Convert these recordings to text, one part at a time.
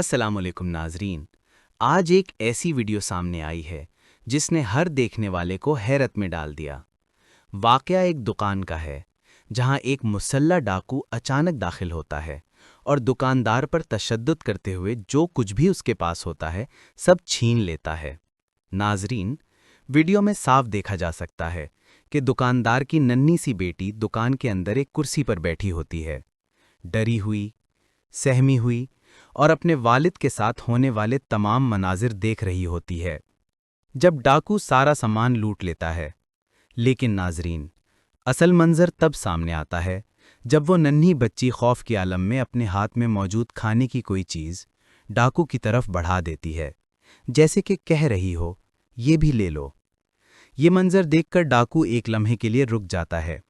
अस्सलाम वालेकुम नाजरीन। आज एक ऐसी वीडियो सामने आई है जिसने हर देखने वाले को हैरत में डाल दिया। वाकया एक दुकान का है जहां एक मुसल्ला डाकू अचानक दाखिल होता है और दुकानदार पर तशद्दुद करते हुए जो कुछ भी उसके पास होता है सब छीन लेता है। नाजरीन, वीडियो में साफ देखा जा सकता है कि दुकानदार की नन्ही सी बेटी दुकान के अंदर एक कुर्सी पर बैठी होती है, डरी हुई, सहमी हुई और अपने वालिद के साथ होने वाले तमाम मनाजिर देख रही होती है जब डाकू सारा सामान लूट लेता है। लेकिन नाजरीन, असल मंजर तब सामने आता है जब वो नन्ही बच्ची खौफ के आलम में अपने हाथ में मौजूद खाने की कोई चीज़ डाकू की तरफ बढ़ा देती है, जैसे कि कह रही हो, ये भी ले लो। ये मंजर देखकर डाकू एक लम्हे के लिए रुक जाता है।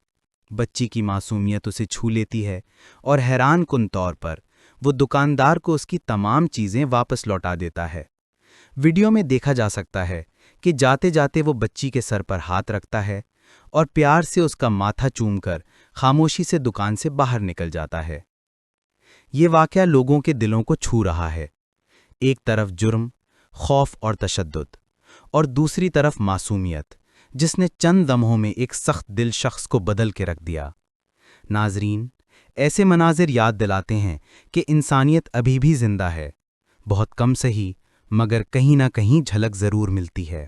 बच्ची की मासूमियत उसे छू लेती है और हैरान कुन तौर पर वो दुकानदार को उसकी तमाम चीज़ें वापस लौटा देता है। वीडियो में देखा जा सकता है कि जाते जाते वो बच्ची के सर पर हाथ रखता है और प्यार से उसका माथा चूमकर खामोशी से दुकान से बाहर निकल जाता है। ये वाकया लोगों के दिलों को छू रहा है। एक तरफ जुर्म, खौफ और तशद्दुद, और दूसरी तरफ मासूमियत जिसने चंद लम्हों में एक सख्त दिल शख्स को बदल के रख दिया। नाजरीन, ऐसे मनाजिर याद दिलाते हैं कि इंसानियत अभी भी जिंदा है। बहुत कम सही, मगर कहीं ना कहीं झलक ज़रूर मिलती है।